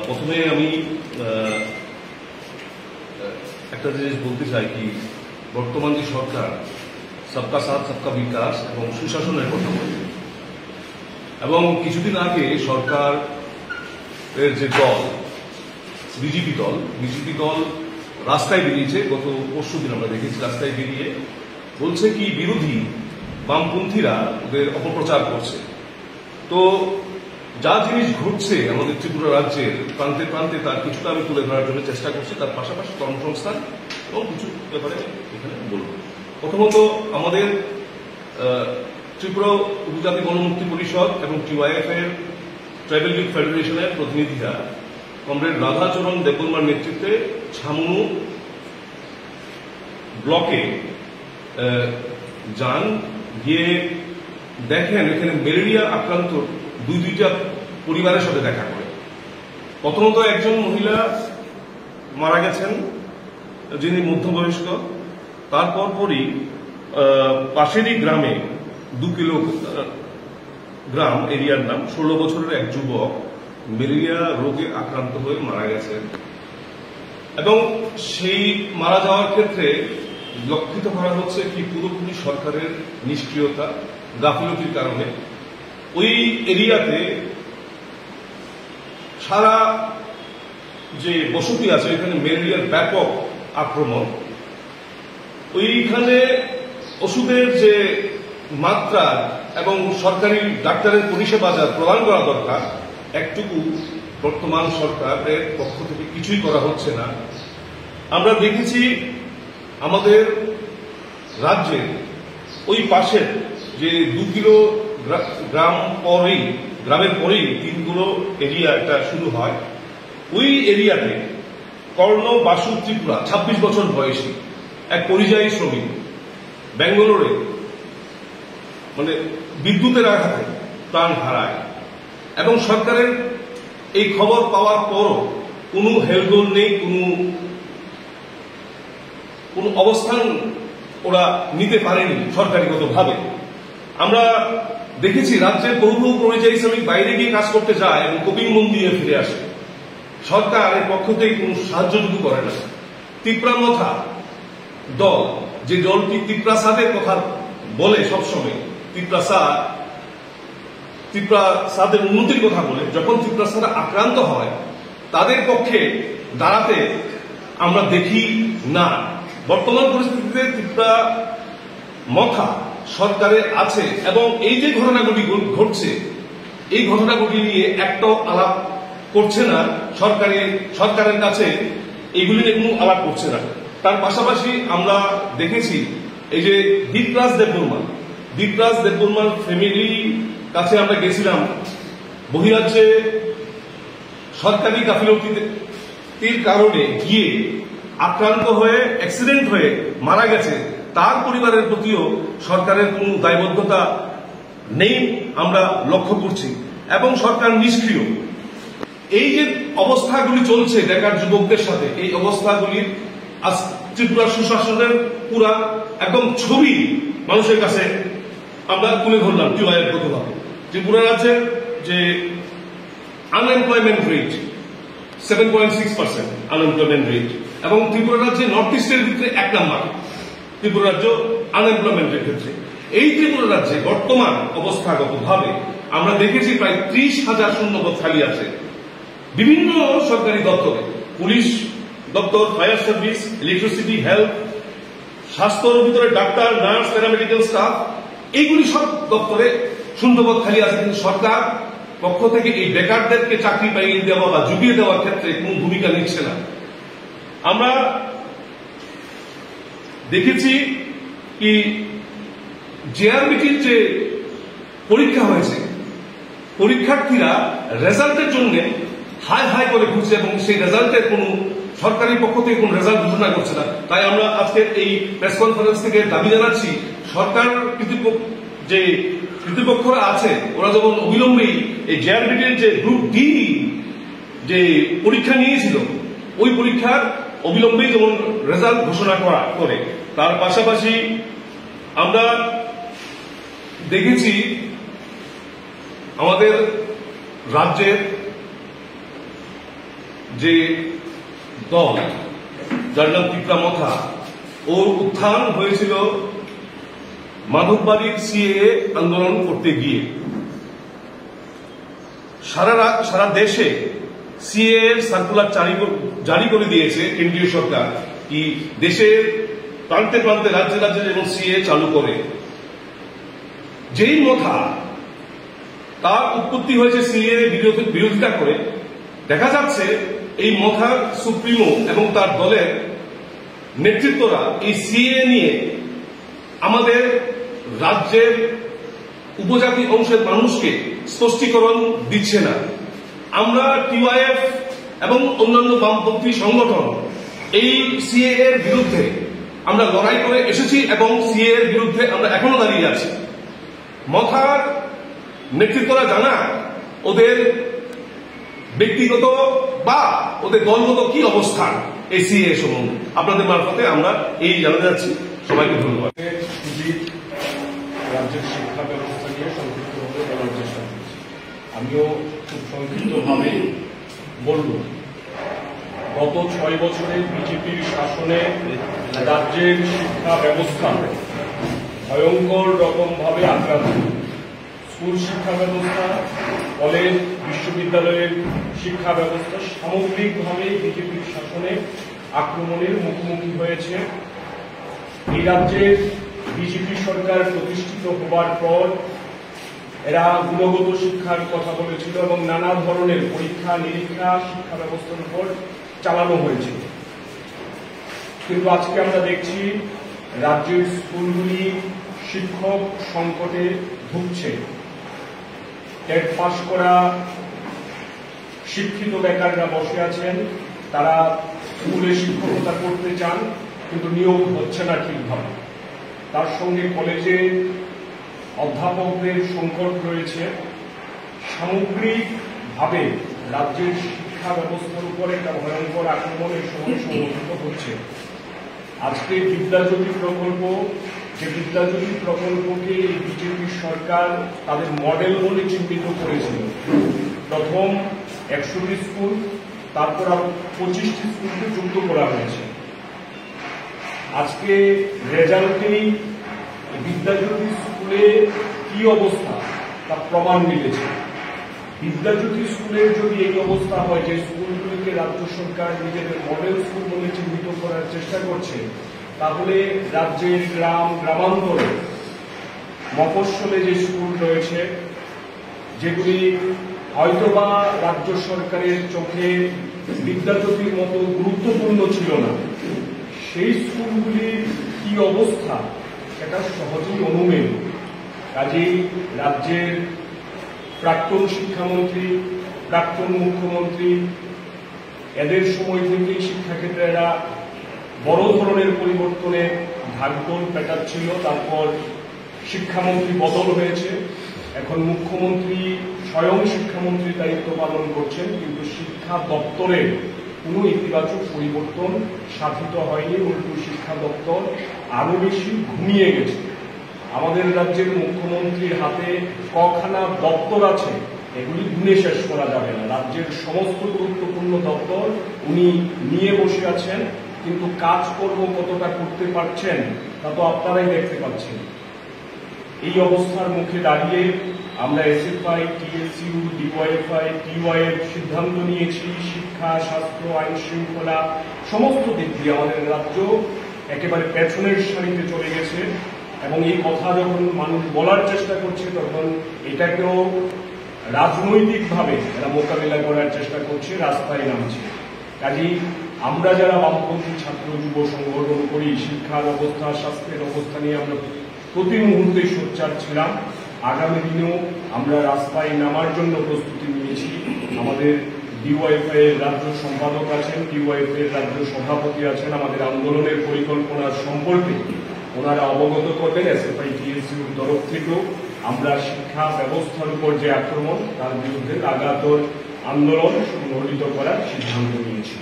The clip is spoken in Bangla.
প্রথমে আমি একটা জিনিস বলতে চাই কি, বর্তমান যে সরকার সবকা সাথ সবকা বিকাশ এবং সুশাসনের কথা বলে, এবং কিছুদিন আগে সরকার এর যে দল বিজেপি দল রাস্তায় বেরিয়েছে। গত পরশুদিন আমরা দেখেছি রাস্তায় বেরিয়ে বলছে কি বিরোধী বামপন্থীরা ওদের অপপ্রচার করছে। তো যা জিনিস ঘটছে আমাদের ত্রিপুরা রাজ্যের প্রান্তে প্রান্তে তার কিছুটা আমি তুলে ধরার জন্য চেষ্টা করছি, তার পাশাপাশি কর্মসংস্থান এবং কিছু ব্যাপারে এখানে বলব। প্রথমত আমাদের ত্রিপুরা উপজাতি গণমুক্তি পরিষদ এবং টিওয়াইএফ এর ট্রাইবেল ইউথ ফেডারেশনের প্রতিনিধিরা কমরেড রাধাচরণ দেববর্মার নেতৃত্বে ছামনু ব্লকে যান, গিয়ে দেখেন এখানে ম্যালেরিয়া আক্রান্ত দুইটা পরিবারের সাথে দেখা করে। প্রথমত একজন মহিলা মারা গেছেন যিনি মধ্যবয়স্ক, তারপর পরই পাশেরই গ্রামে 2 কিলো গ্রাম এরিয়ার নাম 16 বছরের এক যুবক ম্যালেরিয়া রোগে আক্রান্ত হয়ে মারা গেছেন। এবং সেই মারা যাওয়ার ক্ষেত্রে লক্ষিত করা হচ্ছে কি পুরোপুরি সরকারের নিষ্ক্রিয়তা, গাফিলতির কারণে ওই এরিয়াতে সারা যে বসতি আছে ওইখানে ম্যালেরিয়ার ব্যাপক আক্রমণ। ওইখানে ওষুধের যে মাত্রা এবং সরকারি ডাক্তারের পরিষেবা যা প্রদান করা দরকার একটুকু বর্তমান সরকারের পক্ষ থেকে কিছুই করা হচ্ছে না। আমরা দেখেছি আমাদের রাজ্যের ওই পাশের যে 2 কিলো গ্রামের পরেই 3 কিলো এরিয়া একটা শুরু হয়। ওই এরিয়াতে কর্ণ বাসু ত্রিপুরা 26 বছর বয়সী এক পরিযায়ী শ্রমিক ব্যাঙ্গালোরে মানে বিদ্যুতের আঘাতে প্রাণ হারায়, এবং সরকারের এই খবর পাওয়ার পরও কোনো হেলদোল নেই, কোনো অবস্থান ওরা নিতে পারেনি সরকারিগতভাবে। আমরা দেখেছি রাজ্যের বহু পরিযায়ী শ্রমিক বাইরে গিয়ে কাজ করতে যায় এবং কপিং মন দিয়ে ফিরে আসে, সরকারের পক্ষ থেকে কোনো সাহায্যটুকু করে না। তিপ্রামথা দল, যে দলটি তিপ্রাসাদের কথা বলে সবসময়, তিপ্রাসাদের উন্নতির কথা বলে, যখন তিপ্রাসাদ আক্রান্ত হয় তাদের পক্ষে দাঁড়াতে আমরা দেখি না। বর্তমান পরিস্থিতিতে তিপ্রামথা সরকারে আছে এবং এই যে ঘটনাগুলি ঘটছে এই ঘটনাগুলি নিয়ে একটাও আলাপ করছে না সরকারের কাছে, এইগুলি নিয়ে কোনো আলাপ করছে না। তার পাশাপাশি আমরা দেখেছি এই যে দীপরাজ দেববর্মার ফ্যামিলি কাছে আমরা গেছিলাম, বহিরাজ্যে সরকারি গাফিলতির কারণে গিয়ে আক্রান্ত হয়ে অ্যাক্সিডেন্ট হয়ে মারা গেছে, তার পরিবারের প্রতিও সরকারের কোনো দায়বদ্ধতা নেই আমরা লক্ষ্য করছি, এবং সরকার নিষ্ক্রিয়। এই যে অবস্থাগুলি চলছে বেকার যুবকদের সাথে, এই অবস্থাগুলির আজ ত্রিপুরা সুশাসনের পুরা একদম ছবি মানুষের কাছে আমরা তুলে ধরলাম। ত্রিপুরা রাজ্যের যে আনএমপ্লয়মেন্ট রেট 7.6% আনএমপ্লয়মেন্ট রেট, এবং ত্রিপুরা রাজ্যে নর্থ ইস্টের ভিতরে 1 নম্বর ত্রিপুরা রাজ্য আনএমপ্লয়মেন্টের ক্ষেত্রে। এই ত্রিপুরা রাজ্যে বর্তমান অবস্থাগতভাবে আমরা দেখেছি প্রায় 30,000 শূন্যপদ খালি আছে বিভিন্ন সরকারি দপ্তরে, পুলিশ দপ্তর, ফায়ার সার্ভিস, ইলেকট্রিসিটি, হেলথ, স্বাস্থ্যর ভিতরে ডাক্তার, নার্স, প্যারামেডিক্যাল স্টাফ, এইগুলি সব দপ্তরে শূন্যপদ খালি আছে। কিন্তু সরকার পক্ষ থেকে এই বেকারদেরকে চাকরি পাইয়ে দেওয়া বা জুগিয়ে দেওয়ার ক্ষেত্রে কোনো ভূমিকা নিচ্ছে না। আমরা দেখেছি কি জেআরবিটির যে পরীক্ষা হয়েছে, পরীক্ষার্থীরা রেজাল্টের জন্য হাই করে ঘুরছে এবং সেই রেজাল্টের কোনো সরকারি পক্ষ থেকে কোন রেজাল্ট ঘোষণা করছে না। তাই আমরা আজকের এই প্রেস কনফারেন্স থেকে দাবি জানাচ্ছি, সরকার যে কর্তৃপক্ষরা আছে ওরা যেমন অবিলম্বেই এই জেআরবিটির যে গ্রুপ ডি যে পরীক্ষা নিয়েছিল ওই পরীক্ষার অবিলম্বেই যেমন রেজাল্ট ঘোষণা করে। তার পাশাপাশি আমরা দেখেছি আমাদের রাজ্যের যে দল, যার নাম পিপড়া মথা, ওর উত্থান হয়েছিল মাধববাড়ির সিএএ আন্দোলন করতে গিয়ে। সারা দেশে সিএএ এর সার্কুলার জারি করে দিয়েছে কেন্দ্রীয় সরকার, কি দেশের প্রান্তে প্রান্তে রাজ্যে রাজ্যে যেমন সিএএ চালু করে। যেই মথা, তার উৎপত্তি হয়েছে সিএএ এর বিরোধিতা করে। দেখা যাচ্ছে এই মথার সুপ্রিমো এবং তার দলের নেতৃত্বরা এই সিএএ নিয়ে আমাদের রাজ্যের উপজাতি অংশের মানুষকে স্পষ্টীকরণ দিচ্ছে না। আমরা টিওয়াইএফ এবং অন্যান্য বামপন্থী সংগঠন এই সিএএ এর বিরুদ্ধে আমরা লড়াই করে এসেছি এবং সিএএ এর বিরুদ্ধে আমরা এখনো দাঁড়িয়ে আছি। মথার নেতৃত্বরা জানায় ওদের ব্যক্তিগত বা ওদের দলগত কি অবস্থান এই সিএএ সম্বন্ধে। আপনাদের মারফতে আমরা এই জানাতে যাচ্ছি। সবাইকে ধন্যবাদ। রাজ্যের শিক্ষা ব্যবস্থা নিয়ে সংক্ষিপ্তভাবে বলার চেষ্টা করছি। আমিও খুব সংক্ষিপ্তভাবে বলব, গত 6 বছরে বিজেপির শাসনে রাজ্যের শিক্ষা ব্যবস্থা ভয়ঙ্কর রকমভাবে আক্রান্ত। স্কুল শিক্ষা ব্যবস্থা, কলেজ, বিশ্ববিদ্যালয়ের শিক্ষা ব্যবস্থা সামগ্রিকভাবে বিজেপির শাসনে আক্রমণের মুখোমুখি হয়েছে। এই রাজ্যের বিজেপি সরকার প্রতিষ্ঠিত হবার পর এরা গুণগত শিক্ষার কথা বলেছিল এবং নানা ধরনের পরীক্ষা নিরীক্ষা শিক্ষা ব্যবস্থার উপর চালানো হয়েছিল। কিন্তু আজকে আমরা দেখছি রাজ্যের স্কুলগুলি শিক্ষক সংকটে ভুগছে। টেট পাস করা শিক্ষিত বেকাররা বসে আছেন, তারা স্কুলে শিক্ষকতা করতে চান কিন্তু নিয়োগ হচ্ছে না ঠিকভাবে। তার সঙ্গে কলেজে অধ্যাপকদের সংকট রয়েছে। সামগ্রিকভাবে রাজ্যের শিক্ষা ব্যবস্থার উপর একটা ভয়ঙ্কর আক্রমণের সময় সংঘটিত হচ্ছে। আজকে বিদ্যাজ্যোতি প্রকল্প, যে বিদ্যাজ্যোতি প্রকল্পকে এই বিজেপি সরকার তাদের মডেল বলে চিহ্নিত করেছিল। প্রথম 100টি স্কুল, তারপর আরো 25টি স্কুলকে যুক্ত করা হয়েছে। আজকে রেজাল্টেই বিদ্যাজ্যোতি স্কুলে কি অবস্থা তা প্রমাণ মিলেছে। বিদ্যাজ্যোতি স্কুলের যদি এই অবস্থা হয় যে স্কুলগুলিকে রাজ্য সরকার নিজেদের মডেল স্কুল বলে চিহ্নিত করার চেষ্টা করছে, তাহলে রাজ্যের গ্রামান্তরে মফস্বলে যে স্কুল রয়েছে, যেগুলি হয়তোবা রাজ্য সরকারের চোখে বিদ্যাজ্যোতির মতো গুরুত্বপূর্ণ ছিল না, সেই স্কুলগুলির কি অবস্থা সেটা সহজেই অনুমেয়। কাজেই রাজ্যের প্রাক্তন শিক্ষামন্ত্রী, প্রাক্তন মুখ্যমন্ত্রী, এদের সময় থেকেই শিক্ষাক্ষেত্রে এরা বড় ধরনের পরিবর্তনের ঢাকঢোল পেটাচ্ছিল। তারপর শিক্ষামন্ত্রী বদল হয়েছে, এখন মুখ্যমন্ত্রী স্বয়ং শিক্ষামন্ত্রীর দায়িত্ব পালন করছেন, কিন্তু শিক্ষা দপ্তরে কোনো ইতিবাচক পরিবর্তন সাধিত হয়নি। উল্টো শিক্ষা দপ্তর আরো বেশি ঘুমিয়ে গেছে। আমাদের রাজ্যের মুখ্যমন্ত্রীর হাতে কখানা দপ্তর আছে, এগুলি গুণে শেষ করা যাবে না। রাজ্যের সমস্ত গুরুত্বপূর্ণ দপ্তর উনি নিয়ে বসে আছেন, কিন্তু কাজকর্ম কতটা করতে পারছেন তা তো আপনারাই দেখতে পাচ্ছেন। এই অবস্থার মুখে দাঁড়িয়ে আমরা এসএফআই, টিএসইউ, ডিওয়াইএফআই, টিওয়াইএফ সিদ্ধান্ত নিয়েছি শিক্ষা, স্বাস্থ্য, আইন শৃঙ্খলা সমস্ত দিক দিয়ে আমাদের রাজ্য একেবারে পেছনের সারিতে চলে গেছে। এবং এই কথা যখন মানুষ বলার চেষ্টা করছে, তখন এটাকেও রাজনৈতিকভাবে এরা মোকাবিলা করার চেষ্টা করছে, রাস্তায় নামছে। কাজেই আমরা যারা বামপন্থী ছাত্র যুব সংগঠন করি, শিক্ষার অবস্থা, স্বাস্থ্যের অবস্থা নিয়ে আমরা প্রতি মুহূর্তে সোচ্চার ছিলাম। আগামী দিনেও আমরা রাস্তায় নামার জন্য প্রস্তুতি নিয়েছি। আমাদের ডিওয়াইএফআই এর রাজ্য সম্পাদক আছেন, ডিওয়াইএফআই এর রাজ্য সভাপতি আছেন, আমাদের আন্দোলনের পরিকল্পনা সম্পর্কে ওনারা অবগত করবেন। এসএফআই, টিএসইউর তরফ থেকেও আমরা শিক্ষা ব্যবস্থার উপর যে আক্রমণ, তার বিরুদ্ধে লাগাতার আন্দোলন সংগঠিত করার সিদ্ধান্ত নিয়েছি।